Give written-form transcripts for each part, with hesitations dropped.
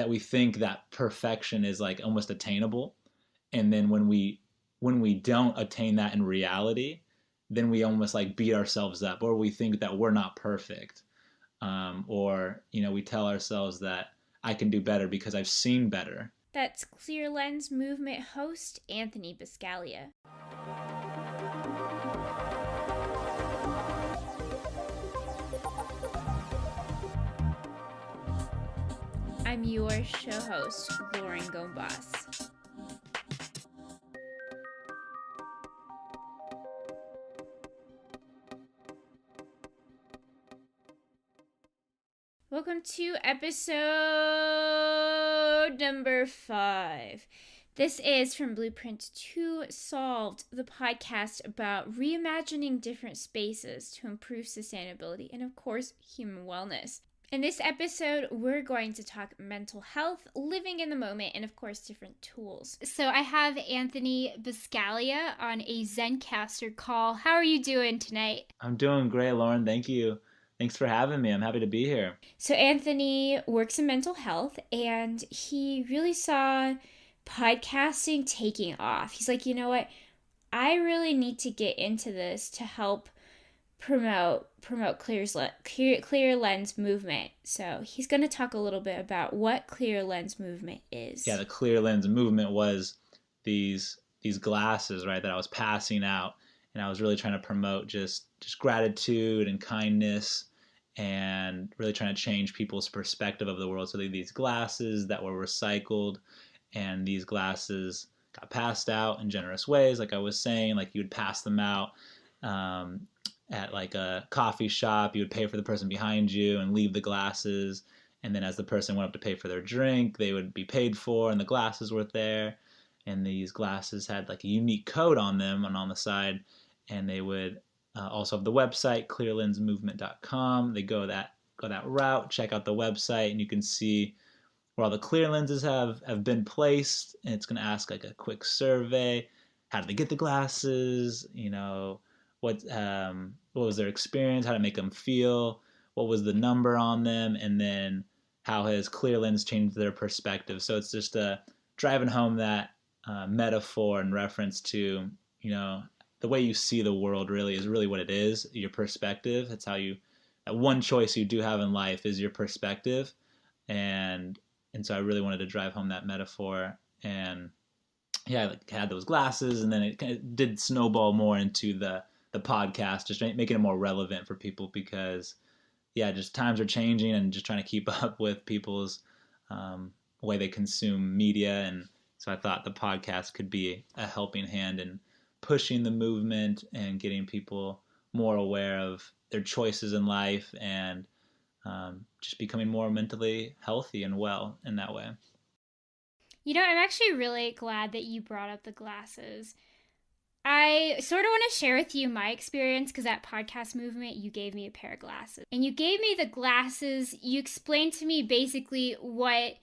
we think that perfection is like almost attainable, and then when we don't attain that in reality, then we almost like beat ourselves up, or we think that we're not perfect, or we tell ourselves that I can do better because I've seen better. That's Clear Lens Movement host Anthony Buscaglia. I'm your show host, Lauren Gombas. Welcome to episode number 5. This is from Blueprint to Solved, the podcast about reimagining different spaces to improve sustainability and, of course, human wellness. In this episode, we're going to talk mental health, living in the moment, and of course, different tools. So I have Anthony Buscaglia on a Zencastr call. How are you doing tonight? I'm doing great, Lauren. Thank you. Thanks for having me. I'm happy to be here. So Anthony works in mental health, and he really saw podcasting taking off. He's like, you know what? I really need to get into this to help promote clear lens movement. So he's going to talk a little bit about what clear lens movement is. Yeah, the clear lens movement was these glasses, right, that I was passing out, and I was really trying to promote just gratitude and kindness, and really trying to change people's perspective of the world. So these glasses that were recycled, and these glasses got passed out in generous ways, like I was saying. Like you would pass them out at like a coffee shop. You would pay for the person behind you and leave the glasses, and then as the person went up to pay for their drink, they would be paid for and the glasses were there. And these glasses had like a unique code on them and on the side, and they would also have the website clearlensmovement.com. They go that route. Check out the website and you can see where all the clear lenses have been placed, and it's going to ask like a quick survey. How did they get the glasses? What was their experience? How to make them feel? What was the number on them? And then how has clear lens changed their perspective? So it's just driving home that metaphor and reference to, the way you see the world really is really what it is, your perspective. It's how that one choice you do have in life is your perspective. And so I really wanted to drive home that metaphor. And yeah, I had those glasses, and then it did snowball more into the podcast, just making it more relevant for people, because just times are changing, and just trying to keep up with people's way they consume media. And so I thought the podcast could be a helping hand in pushing the movement and getting people more aware of their choices in life, and just becoming more mentally healthy and well in that way. I'm actually really glad that you brought up the glasses. I sort of want to share with you my experience, because at Podcast Movement, you gave me a pair of glasses. And you gave me the glasses, you explained to me basically what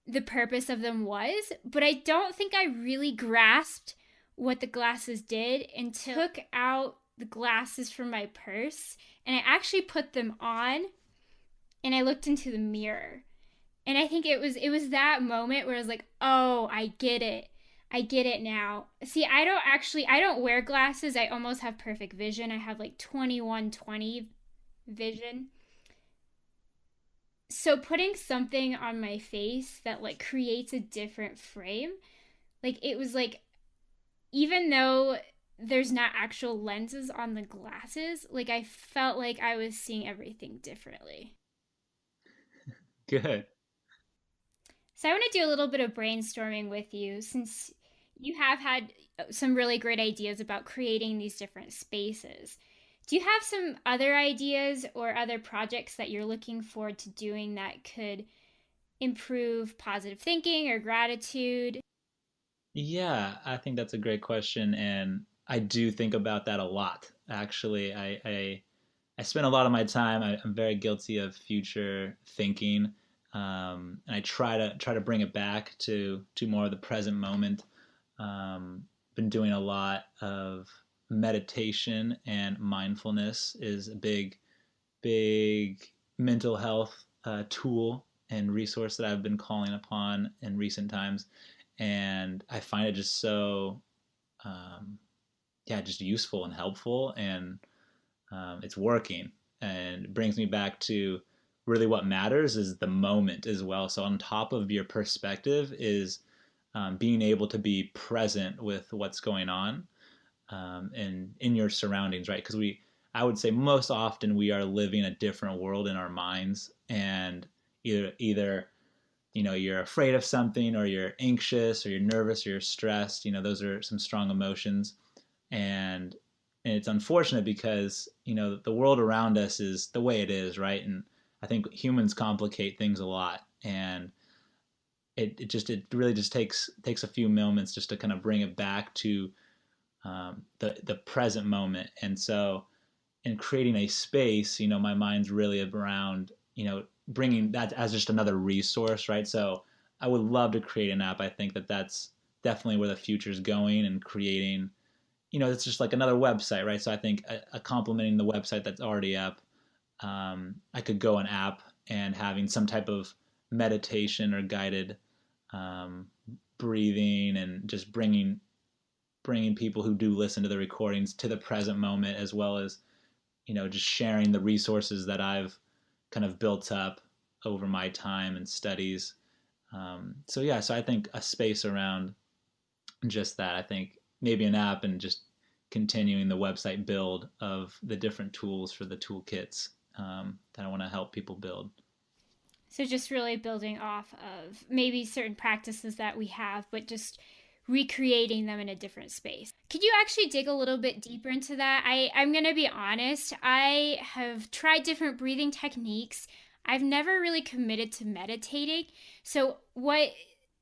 the purpose of them was, but I don't think I really grasped what the glasses did until I took out the glasses from my purse, and I actually put them on, and I looked into the mirror. And I think it was that moment where I was like, oh, I get it. I get it now. See, I don't wear glasses. I almost have perfect vision. I have like 21/20 vision. So putting something on my face that like creates a different frame, like it was like, even though there's not actual lenses on the glasses, like I felt like I was seeing everything differently. Good. So I want to do a little bit of brainstorming with you, since you have had some really great ideas about creating these different spaces. Do you have some other ideas or other projects that you're looking forward to doing that could improve positive thinking or gratitude? Yeah, I think that's a great question, and I do think about that a lot. Actually, I spend a lot of my time. I'm very guilty of future thinking, and I try to bring it back to more of the present moment. Been doing a lot of meditation, and mindfulness is a big mental health tool and resource that I've been calling upon in recent times, and I find it just so just useful and helpful, and it's working, and it brings me back to really what matters is the moment as well. So on top of your perspective is being able to be present with what's going on, and in your surroundings, right? Because I would say most often we are living a different world in our minds, and either you're afraid of something, or you're anxious, or you're nervous, or you're stressed. Those are some strong emotions, and it's unfortunate because the world around us is the way it is, right? And I think humans complicate things a lot, and it really just takes a few moments just to kind of bring it back to the present moment. And so in creating a space, my mind's really around bringing that as just another resource, right? So I would love to create an app. I think that's definitely where the future is going, and creating it's just like another website, right? So I think a complementing the website that's already up, I could go an app and having some type of meditation or guided um, breathing, and just bringing people who do listen to the recordings to the present moment, as well as just sharing the resources that I've kind of built up over my time and studies. So I think a space around just that. I think maybe an app, and just continuing the website build of the different tools for the toolkits that I want to help people build. So just really building off of maybe certain practices that we have, but just recreating them in a different space. Could you actually dig a little bit deeper into that? I'm going to be honest. I have tried different breathing techniques. I've never really committed to meditating. So what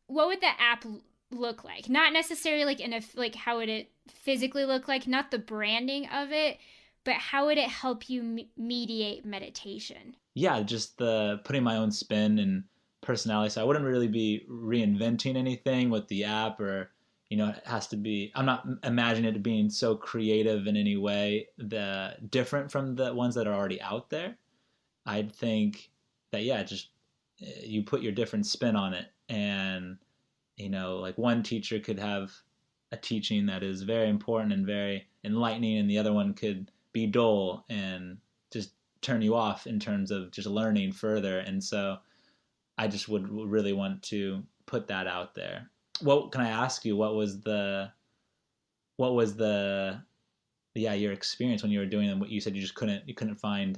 would the app look like? Not necessarily like in a like how would it physically look like, not the branding of it, but how would it help you mediate meditation? Yeah, just the putting my own spin and personality. So I wouldn't really be reinventing anything with the app, or it has to be. I'm not imagining it being so creative in any way, the different from the ones that are already out there. I'd think that just you put your different spin on it, and like one teacher could have a teaching that is very important and very enlightening, and the other one could be dull and just turn you off in terms of just learning further. And so I just would really want to put that out there. What can I ask you? What was the your experience when you were doing them? What you said you just couldn't find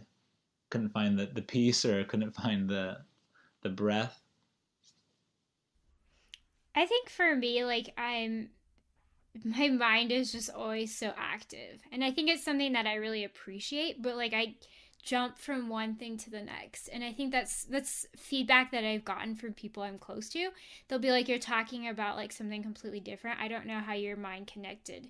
the peace, or couldn't find the breath. I think for me, like my mind is just always so active. And I think it's something that I really appreciate, but like I jump from one thing to the next. And I think that's feedback that I've gotten from people I'm close to. They'll be like, you're talking about like something completely different. I don't know how your mind connected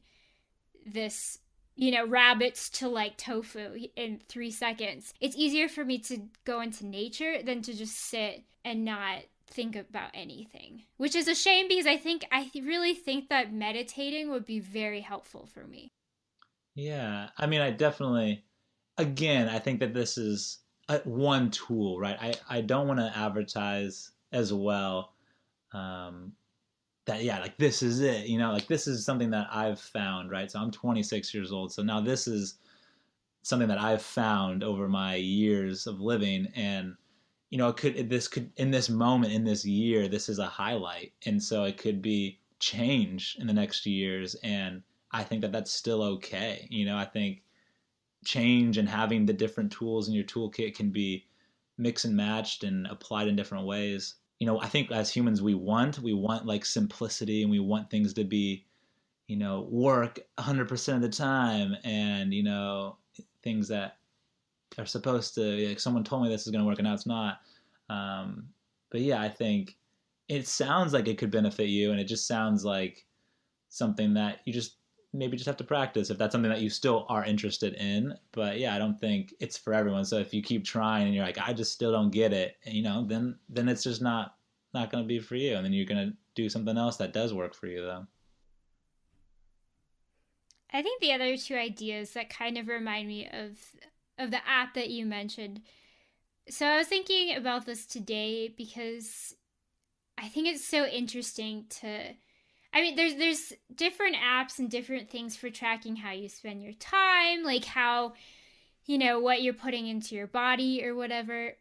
this, rabbits to like tofu in 3 seconds. It's easier for me to go into nature than to just sit and not think about anything, which is a shame because I really think that meditating would be very helpful for me. Yeah, I mean, I definitely, again, I think that this is one tool, right? I don't want to advertise as well, um, that, like this is it, like this is something that I've found, right? So I'm 26 years old. So now this is something that I've found over my years of living. And, this could, in this moment, in this year, this is a highlight. And so it could be change in the next years. And I think that that's still okay. I think change and having the different tools in your toolkit can be mixed and matched and applied in different ways. I think as humans we want like simplicity, and we want things to be, work 100% of the time, and things that are supposed to, like, someone told me this is going to work and now it's not. um, but yeah, I think it sounds like it could benefit you, and it just sounds like something that you just maybe just have to practice if that's something that you still are interested in. But yeah, I don't think it's for everyone. So if you keep trying and you're like, I just still don't get it, then it's just not going to be for you, and then you're going to do something else that does work for you, though. I think the other two ideas that kind of remind me of the app that you mentioned, So I was thinking about this today because I think it's so interesting to. I mean, there's different apps and different things for tracking how you spend your time, like how, what you're putting into your body or whatever.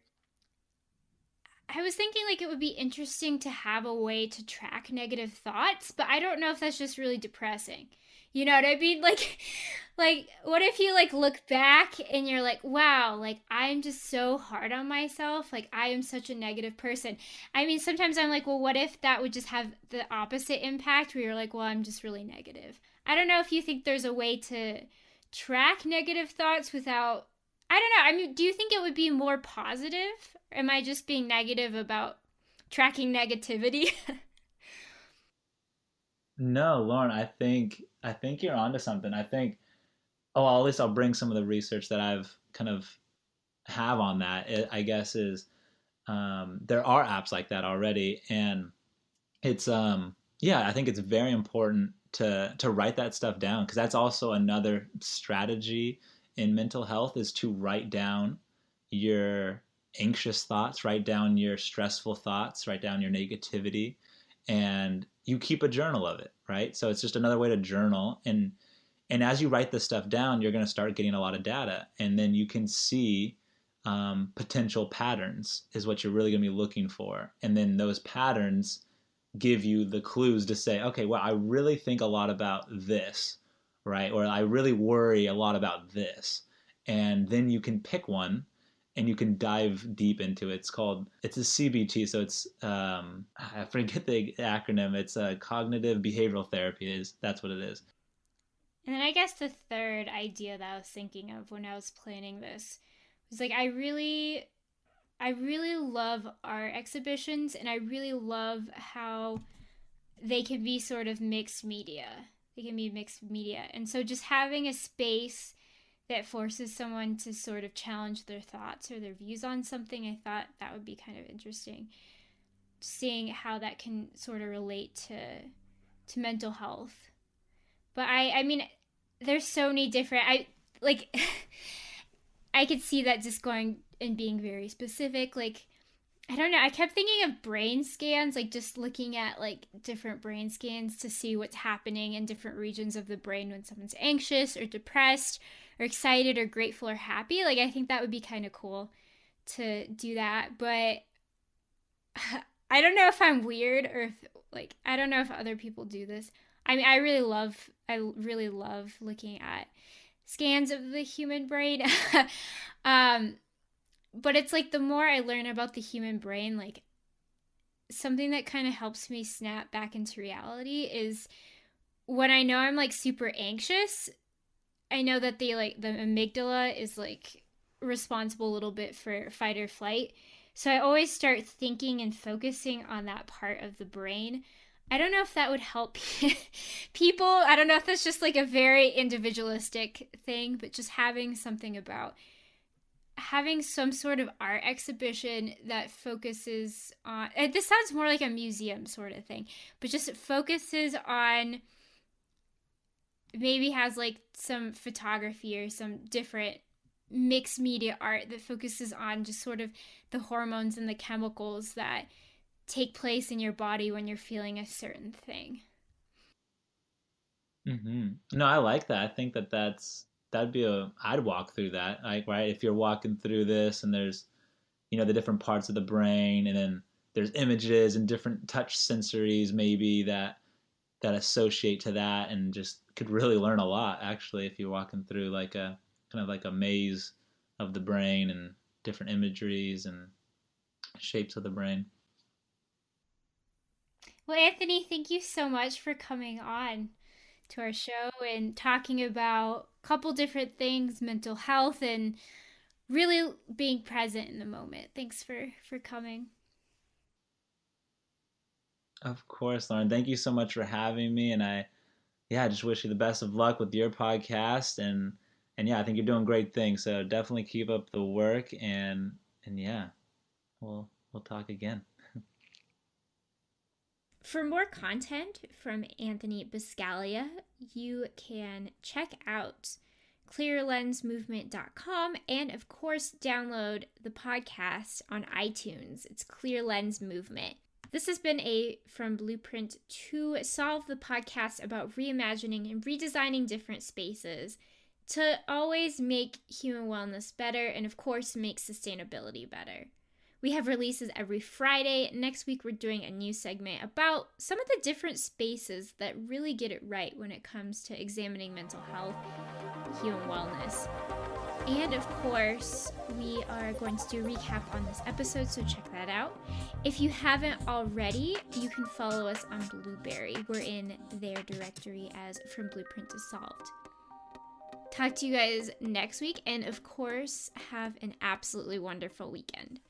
I was thinking like it would be interesting to have a way to track negative thoughts, but I don't know if that's just really depressing. You know what I mean? Like what if you like look back and you're like, wow, like I'm just so hard on myself. Like I am such a negative person. I mean, sometimes I'm like, well, what if that would just have the opposite impact where you're like, well, I'm just really negative. I don't know if you think there's a way to track negative thoughts without, I don't know. I mean, do you think it would be more positive? Or am I just being negative about tracking negativity? No, Lauren, I think you're onto something. I think, oh, at least I'll bring some of the research that I've kind of have on that. I guess is there are apps like that already, and it's yeah, I think it's very important to write that stuff down, because that's also another strategy in mental health, is to write down your anxious thoughts, write down your stressful thoughts, write down your negativity, and you keep a journal of it, right? So it's just another way to journal, and as you write this stuff down, you're going to start getting a lot of data, and then you can see potential patterns is what you're really going to be looking for, and then those patterns give you the clues to say, okay, well, I really think a lot about this, right? Or I really worry a lot about this. And then you can pick one and you can dive deep into it. It's a CBT. So it's, I forget the acronym. It's cognitive behavioral therapy. That's what it is. And then I guess the third idea that I was thinking of when I was planning this was like I really love art exhibitions, and I really love how they can be sort of mixed media. They can be mixed media. And so just having a space that forces someone to sort of challenge their thoughts or their views on something, I thought that would be kind of interesting. Seeing how that can sort of relate to mental health. But I mean, there's so many different I like I could see that just going and being very specific. Like I don't know. I kept thinking of brain scans, like just looking at like different brain scans to see what's happening in different regions of the brain when someone's anxious or depressed or excited or grateful or happy. Like I think that would be kind of cool to do that, but I don't know if I'm weird or if like I don't know if other people do this. I mean, I really love looking at scans of the human brain. um but it's like the more I learn about the human brain, like something that kind of helps me snap back into reality is when I know I'm like super anxious, I know that the amygdala is like responsible a little bit for fight or flight. So I always start thinking and focusing on that part of the brain. I don't know if that would help people. I don't know if that's just like a very individualistic thing, but just having something about having some sort of art exhibition that focuses on, this sounds more like a museum sort of thing, but just focuses on, maybe has like some photography or some different mixed media art that focuses on just sort of the hormones and the chemicals that take place in your body when you're feeling a certain thing. No, I like that. I think that'd be I'd walk through that. Like, right, if you're walking through this and there's, the different parts of the brain, and then there's images and different touch sensories maybe that associate to that, and just could really learn a lot actually if you're walking through like a kind of like a maze of the brain and different imageries and shapes of the brain. Well, Anthony, thank you so much for coming on to our show and talking about a couple different things, mental health, and really being present in the moment. Thanks for coming. Of course, Lauren. Thank you so much for having me, and I just wish you the best of luck with your podcast, and yeah, I think you're doing great things. So definitely keep up the work, and yeah, we'll talk again. For more content from Anthony Buscaglia, you can check out clearlensmovement.com, and of course, download the podcast on iTunes. It's Clear Lens Movement. This has been a From Blueprint to Solve the podcast about reimagining and redesigning different spaces to always make human wellness better and, of course, make sustainability better. We have releases every Friday. Next week, we're doing a new segment about some of the different spaces that really get it right when it comes to examining mental health, human wellness. And of course, we are going to do a recap on this episode, so check that out. If you haven't already, you can follow us on Blueberry. We're in their directory as From Blueprint to Solved. Talk to you guys next week, and of course, have an absolutely wonderful weekend.